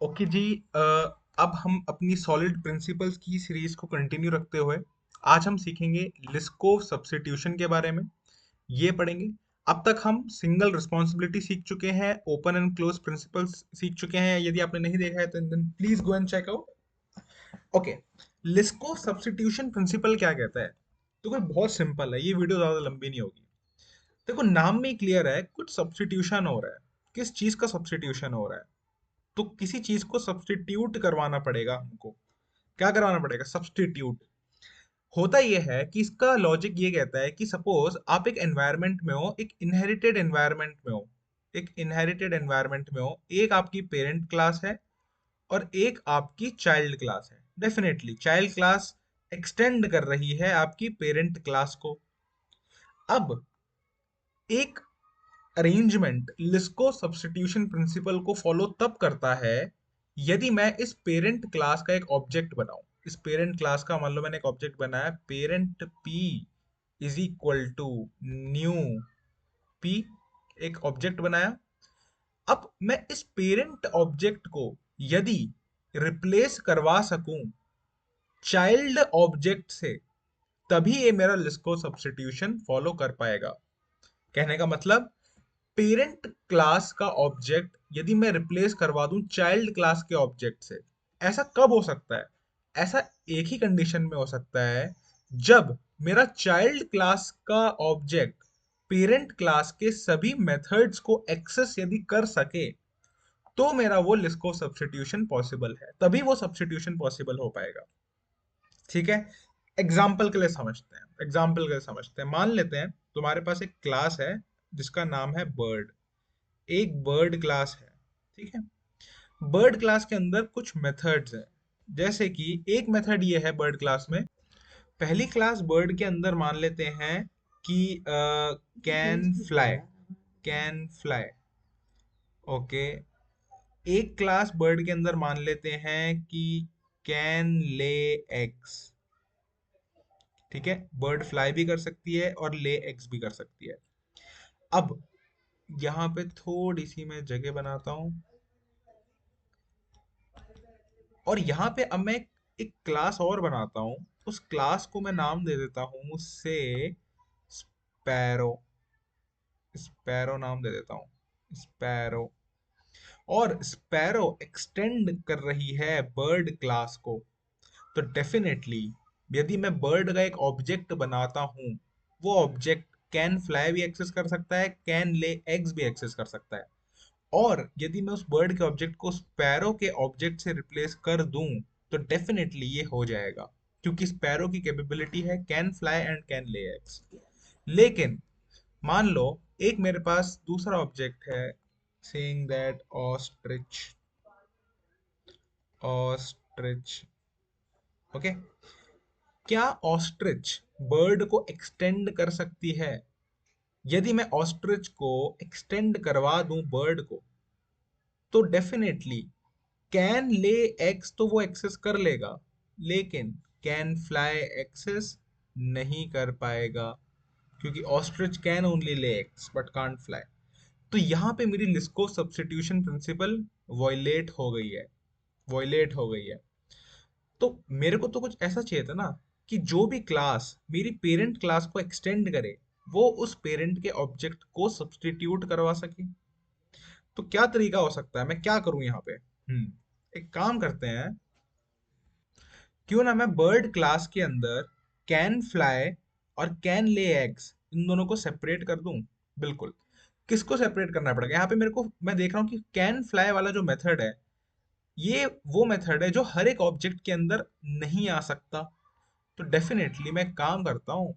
Okay जी। अब हम अपनी सॉलिड प्रिंसिपल्स की सीरीज को कंटिन्यू रखते हुए आज हम सीखेंगे लिस्कोव सब्स्टिट्यूशन के बारे में। ये पढ़ेंगे। अब तक हम सिंगल रिस्पॉन्सिबिलिटी सीख चुके हैं, ओपन एंड क्लोज प्रिंसिपल्स सीख चुके हैं। यदि आपने नहीं देखा है तो then please go and check out. Okay, Liskov substitution principle क्या कहता है? तो कोई बहुत सिंपल है, ये वीडियो ज्यादा लंबी नहीं होगी। देखो, नाम में ही क्लियर है, कुछ सब्स्टिट्यूशन हो रहा है। किस चीज का सब्स्टिट्यूशन हो रहा है? तो किसी चीज को सब्स्टिट्यूट करवाना पड़ेगा हमको। क्या करवाना पड़ेगा? सब्स्टिट्यूट। होता यह है कि इसका लॉजिक ये कहता है कि सपोज आप एक एनवायरनमेंट में हो, एक इनहेरिटेड एनवायरनमेंट में हो। एक इनहेरिटेड एनवायरनमेंट में हो, एक आपकी पेरेंट क्लास है और एक आपकी चाइल्ड क्लास है। डेफिनेटली चाइल्ड क्लास एक्सटेंड कर रही है आपकी पेरेंट क्लास को। अब एक अरेंजमेंट लिस्को सब्स्टिट्यूशन प्रिंसिपल को फॉलो तब करता है यदि मैं इस पेरेंट क्लास का एक ऑब्जेक्ट बनाऊं। इस पेरेंट क्लास का मान लो मैंने एक ऑब्जेक्ट बनाया, parent P is equal to new P. एक ऑब्जेक्ट बनाया। अब मैं इस पेरेंट ऑब्जेक्ट को यदि रिप्लेस करवा सकूं चाइल्ड ऑब्जेक्ट से, तभी ये मेरा लिस्को सब्स्टिट्यूशन फॉलो कर पाएगा। कहने का मतलब, पेरेंट क्लास का ऑब्जेक्ट यदि मैं रिप्लेस करवा दूं चाइल्ड क्लास के ऑब्जेक्ट से, ऐसा कब हो सकता है? ऐसा एक ही कंडीशन में हो सकता है, जब मेरा चाइल्ड क्लास का ऑब्जेक्ट पेरेंट क्लास के सभी मेथड्स को एक्सेस यदि कर सके, तो मेरा वो लिस्को सब्स्टिट्यूशन पॉसिबल है, तभी वो सब्स्टिट्यूशन पॉसिबल हो पाएगा। ठीक है। एग्जाम्पल के लिए समझते हैं, मान लेते हैं तुम्हारे पास एक क्लास है जिसका नाम है बर्ड। एक बर्ड क्लास है। ठीक है। बर्ड क्लास के अंदर कुछ मेथड्स हैं। जैसे कि एक मेथड ये है बर्ड क्लास में, पहली क्लास बर्ड के अंदर मान लेते हैं कि कैन फ्लाई। ओके। एक क्लास बर्ड के अंदर मान लेते हैं कि कैन ले एग्स। ठीक है, बर्ड फ्लाई भी कर सकती है और ले एग्स भी कर सकती है। अब यहाँ पे थोड़ी सी मैं जगह बनाता हूँ और यहाँ पे अब मैं एक क्लास और बनाता हूँ। उस क्लास को मैं नाम दे देता हूँ से स्पैरो। स्पैरो नाम दे देता हूँ, स्पैरो। और स्पैरो एक्सटेंड कर रही है बर्ड क्लास को। तो डेफिनेटली यदि मैं बर्ड का एक ऑब्जेक्ट बनाता हूँ, वो ऑब्जेक्ट कैन फ्लाई भी एक्सेस कर सकता है, कैन ले एग्स भी एक्सेस कर सकता है। और यदि मैं उस बर्ड के ऑब्जेक्ट को स्पैरो के ऑब्जेक्ट से रिप्लेस कर दूं, तो डेफिनेटली ये हो जाएगा, क्योंकि स्पैरो की कैपेबिलिटी है can fly and can lay eggs. लेकिन मान लो एक मेरे पास दूसरा ऑब्जेक्ट है, saying that ostrich. Ostrich. Okay. क्या ऑस्ट्रिच बर्ड को एक्सटेंड कर सकती है? यदि मैं ऑस्ट्रिच को एक्सटेंड करवा दूं बर्ड को, तो डेफिनेटली कैन ले एक्स तो वो एक्सेस कर लेगा, लेकिन कैन फ्लाई एक्सेस नहीं कर पाएगा, क्योंकि ऑस्ट्रिच कैन ओनली ले एक्स बट कांट फ्लाई। तो यहाँ पे मेरी लिस्को सब्स्टिट्यूशन प्रिंसिपल वॉयलेट हो गई है। तो मेरे को तो कुछ ऐसा चाहिए था ना, कि जो भी क्लास मेरी पेरेंट क्लास को एक्सटेंड करे, वो उस पेरेंट के ऑब्जेक्ट को सब्स्टिट्यूट करवा सके। तो क्या तरीका हो सकता है, मैं क्या करूं यहाँ पे? एक काम करते हैं, क्यों ना मैं बर्ड क्लास के अंदर कैन फ्लाई और कैन ले एग्स इन दोनों को सेपरेट कर दूं। बिल्कुल। किसको सेपरेट करना पड़ेगा यहाँ पे मेरे को? मैं देख रहा हूँ कि कैन फ्लाई वाला जो मेथड है, ये वो मेथड है जो हर एक ऑब्जेक्ट के अंदर नहीं आ सकता। तो डेफिनेटली मैं काम करता हूँ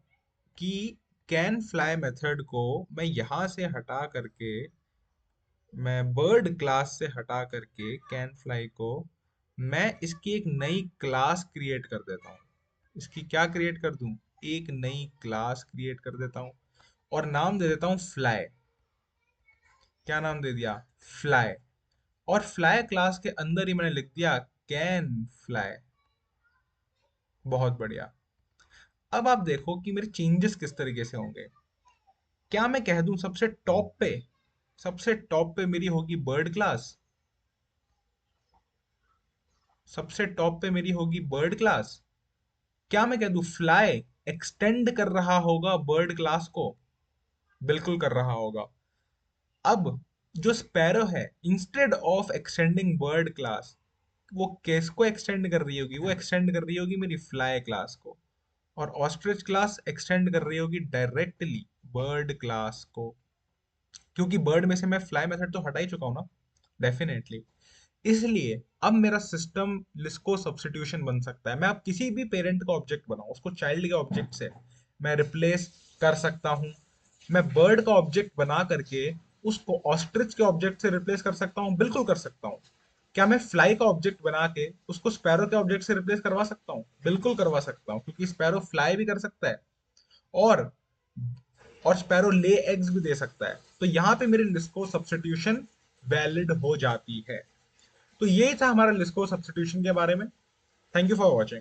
कि कैन फ्लाई मेथड को मैं यहाँ से हटा करके, मैं बर्ड क्लास से हटा करके कैन फ्लाई को, मैं इसकी एक नई क्लास क्रिएट कर देता हूँ। इसकी क्या क्रिएट कर दूं? एक नई क्लास क्रिएट कर देता हूँ और नाम दे देता हूँ फ्लाई। क्या नाम दे दिया? फ्लाई। और फ्लाई क्लास के अंदर ही मैंने लिख दिया कैन फ्लाई। बहुत बढ़िया। अब आप देखो कि मेरे चेंजेस किस तरीके से होंगे। क्या मैं कह दूं सबसे टॉप पे मेरी होगी बर्ड क्लास। सबसे टॉप पे मेरी होगी बर्ड क्लास। क्या मैं कह दूं फ्लाई एक्सटेंड कर रहा होगा बर्ड क्लास को? बिल्कुल कर रहा होगा। अब जो स्पैरो है, instead of extending bird class, वो किसको एक्सटेंड कर रही होगी? वो एक्सटेंड कर रही होगी मेरी फ्लाई क्लास को। और ऑस्ट्रिच क्लास एक्सटेंड कर रही होगी डायरेक्टली बर्ड क्लास को, क्योंकि बर्ड में से मैं फ्लाई मेथड तो हटा ही चुका हूं ना, डेफिनेटली। इसलिए अब मेरा सिस्टम लिस्को सब्स्टिट्यूशन बन सकता है। मैं अब किसी भी पेरेंट का ऑब्जेक्ट बनाऊं, उसको चाइल्ड के ऑब्जेक्ट से मैं रिप्लेस कर सकता हूं। मैं बर्ड का ऑब्जेक्ट बना करके उसको ऑस्ट्रिच के ऑब्जेक्ट से रिप्लेस कर सकता हूं, बिल्कुल कर सकता हूं। क्या मैं फ्लाई का ऑब्जेक्ट बना के उसको स्पैरो के ऑब्जेक्ट से रिप्लेस करवा सकता हूं? बिल्कुल करवा सकता हूं, क्योंकि स्पैरो फ्लाई भी कर सकता है और स्पैरो ले एग्स भी दे सकता है। तो यहाँ पे मेरी लिस्को सब्स्टिट्यूशन वैलिड हो जाती है। तो ये था हमारा लिस्को सब्स्टिट्यूशन के बारे में। Thank you for watching.